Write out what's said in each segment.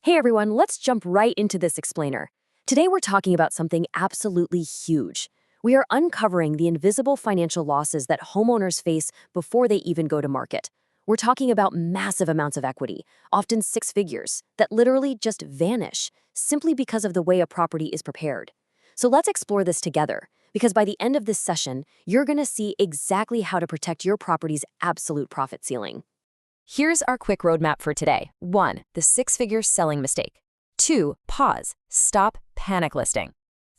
Hey everyone, let's jump right into this explainer. Today we're talking about something absolutely huge. We are uncovering the invisible financial losses that homeowners face before they even go to market. We're talking about massive amounts of equity, often six figures, that literally just vanish simply because of the way a property is prepared. So let's explore this together, because by the end of this session, you're going to see exactly how to protect your property's absolute profit ceiling. Here's our quick roadmap for today. 1. The six-figure selling mistake. 2. Pause. Stop panic listing.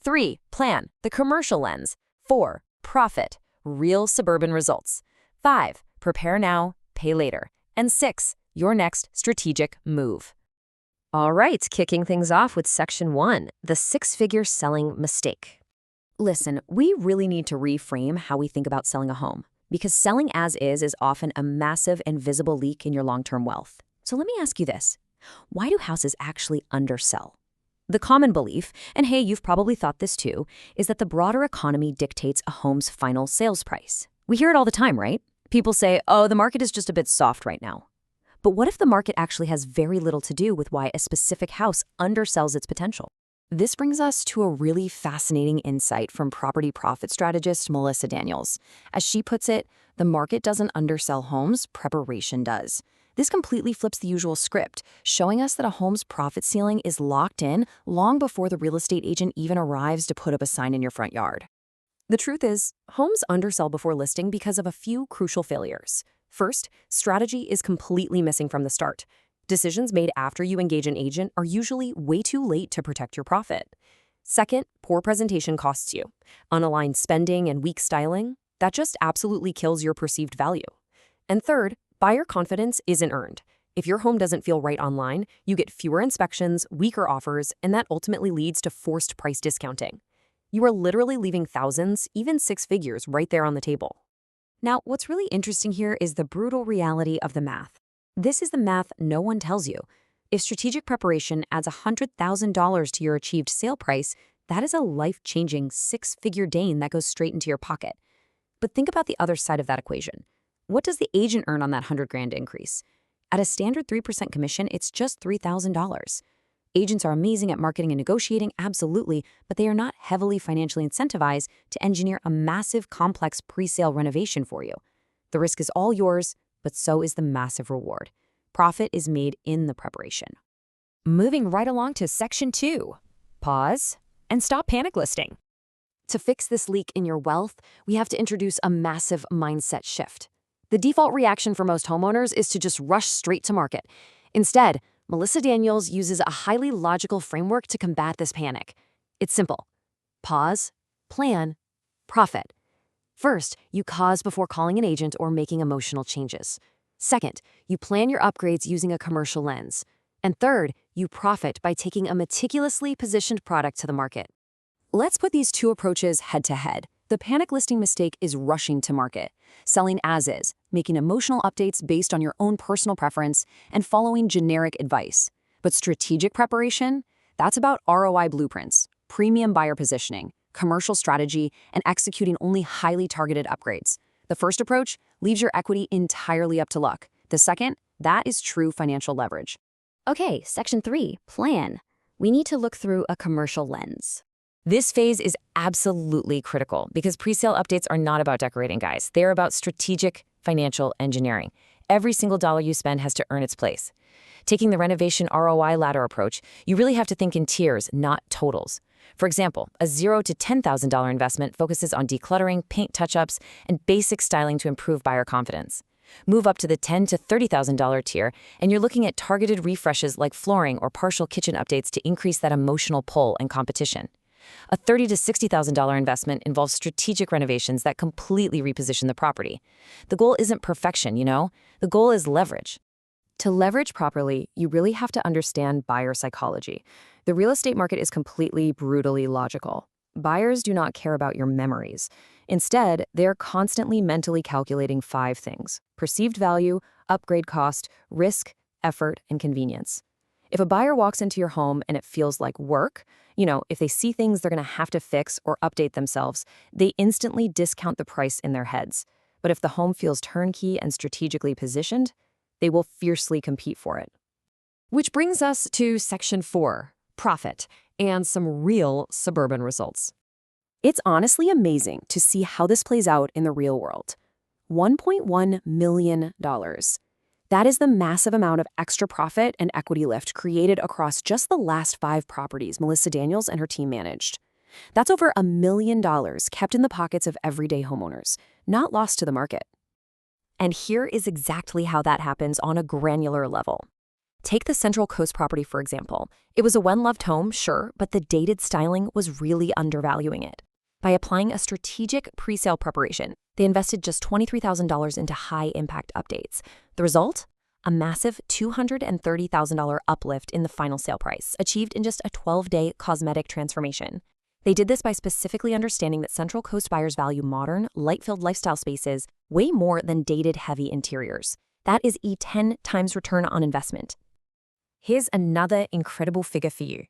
3. Plan. The commercial lens. 4. Profit. Real suburban results. 5. Prepare now, pay later. And 6. Your next strategic move. All right, kicking things off with Section 1, the six-figure selling mistake. Listen, we really need to reframe how we think about selling a home, because selling as is often a massive and visible leak in your long-term wealth. So let me ask you this. Why do houses actually undersell? The common belief, and hey, you've probably thought this too, is that the broader economy dictates a home's final sales price. We hear it all the time, right? People say, oh, the market is just a bit soft right now. But what if the market actually has very little to do with why a specific house undersells its potential? This brings us to a really fascinating insight from property profit strategist Melissa Daniels. As she puts it, the market doesn't undersell homes, preparation does. This completely flips the usual script, showing us that a home's profit ceiling is locked in long before the real estate agent even arrives to put up a sign in your front yard. The truth is, homes undersell before listing because of a few crucial failures. First, strategy is completely missing from the start. Decisions made after you engage an agent are usually way too late to protect your profit. Second, poor presentation costs you. Unaligned spending and weak styling, that just absolutely kills your perceived value. And third, buyer confidence isn't earned. If your home doesn't feel right online, you get fewer inspections, weaker offers, and that ultimately leads to forced price discounting. You are literally leaving thousands, even six figures, right there on the table. Now, what's really interesting here is the brutal reality of the math. This is the math no one tells you. If strategic preparation adds $100,000 to your achieved sale price, that is a life-changing six-figure gain that goes straight into your pocket. But think about the other side of that equation. What does the agent earn on that $100,000 increase? At a standard 3% commission, it's just $3,000. Agents are amazing at marketing and negotiating, absolutely, but they are not heavily financially incentivized to engineer a massive, complex pre-sale renovation for you. The risk is all yours, but so is the massive reward. Profit is made in the preparation. Moving right along to Section 2. Pause and stop panic listing. To fix this leak in your wealth, we have to introduce a massive mindset shift. The default reaction for most homeowners is to just rush straight to market. Instead, Melissa Daniels uses a highly logical framework to combat this panic. It's simple. Pause, plan, profit. First, you pause before calling an agent or making emotional changes. Second, you plan your upgrades using a commercial lens. And third, you profit by taking a meticulously positioned product to the market. Let's put these two approaches head to head. The panic listing mistake is rushing to market, selling as is, making emotional updates based on your own personal preference, and following generic advice. But strategic preparation? That's about ROI blueprints, premium buyer positioning, commercial strategy, and executing only highly targeted upgrades. The first approach leaves your equity entirely up to luck. The second, that is true financial leverage. Okay, Section 3, plan. We need to look through a commercial lens. This phase is absolutely critical because pre-sale updates are not about decorating, guys. They're about strategic financial engineering. Every single dollar you spend has to earn its place. Taking the renovation ROI ladder approach, you really have to think in tiers, not totals. For example, a $0 to $10,000 investment focuses on decluttering, paint touch-ups, and basic styling to improve buyer confidence. Move up to the $10,000 to $30,000 tier, and you're looking at targeted refreshes like flooring or partial kitchen updates to increase that emotional pull and competition. A $30,000 to $60,000 investment involves strategic renovations that completely reposition the property. The goal isn't perfection, The goal is leverage. To leverage properly, you really have to understand buyer psychology. The real estate market is completely, brutally logical. Buyers do not care about your memories. Instead, they're constantly mentally calculating 5 things: perceived value, upgrade cost, risk, effort, and convenience. If a buyer walks into your home and it feels like work, if they see things they're going to have to fix or update themselves, they instantly discount the price in their heads. But if the home feels turnkey and strategically positioned, they will fiercely compete for it. Which brings us to Section 4, profit, and some real suburban results. It's honestly amazing to see how this plays out in the real world. $1.1 million. That is the massive amount of extra profit and equity lift created across just the last 5 properties Melissa Daniels and her team managed. That's over $1 million kept in the pockets of everyday homeowners, not lost to the market. And here is exactly how that happens on a granular level. Take the Central Coast property, for example. It was a well-loved home, sure, but the dated styling was really undervaluing it. By applying a strategic pre-sale preparation, they invested just $23,000 into high-impact updates. The result? A massive $230,000 uplift in the final sale price, achieved in just a 12-day cosmetic transformation. They did this by specifically understanding that Central Coast buyers value modern, light-filled lifestyle spaces way more than dated, heavy interiors. That is a 10 times return on investment. Here's another incredible figure for you.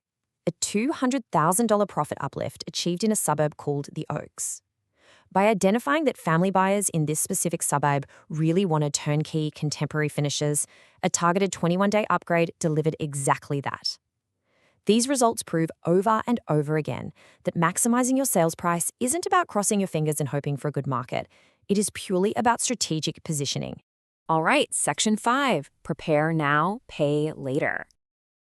A $200,000 profit uplift achieved in a suburb called the Oaks. By identifying that family buyers in this specific suburb really wanted turnkey, contemporary finishes, a targeted 21-day upgrade delivered exactly that. These results prove over and over again that maximizing your sales price isn't about crossing your fingers and hoping for a good market. It is purely about strategic positioning. All right, Section 5, prepare now, pay later.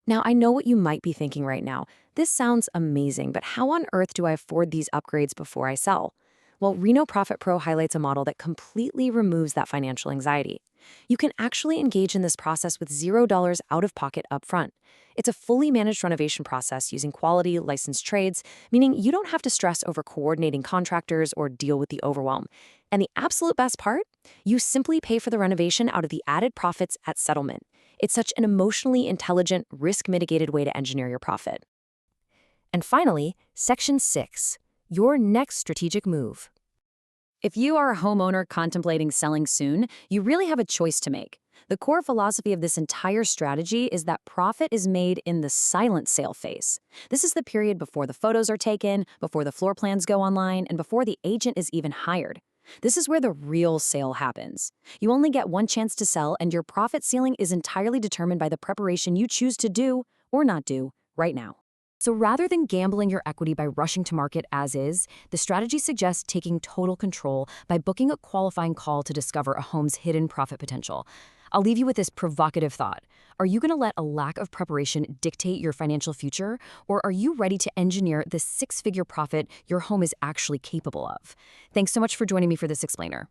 Now, I know what you might be thinking right now. This sounds amazing, but how on earth do I afford these upgrades before I sell? Well, Reno Profit Pro highlights a model that completely removes that financial anxiety. You can actually engage in this process with $0 out of pocket upfront. It's a fully managed renovation process using quality, licensed trades, meaning you don't have to stress over coordinating contractors or deal with the overwhelm. And the absolute best part? You simply pay for the renovation out of the added profits at settlement. It's such an emotionally intelligent, risk-mitigated way to engineer your profit. And finally, Section 6, your next strategic move. If you are a homeowner contemplating selling soon, you really have a choice to make. The core philosophy of this entire strategy is that profit is made in the silent sale phase. This is the period before the photos are taken, before the floor plans go online, and before the agent is even hired. This is where the real sale happens. You only get one chance to sell, and your profit ceiling is entirely determined by the preparation you choose to do or not do right now. So rather than gambling your equity by rushing to market as is, the strategy suggests taking total control by booking a qualifying call to discover a home's hidden profit potential. I'll leave you with this provocative thought. Are you going to let a lack of preparation dictate your financial future, or are you ready to engineer the 6-figure profit your home is actually capable of? Thanks so much for joining me for this explainer.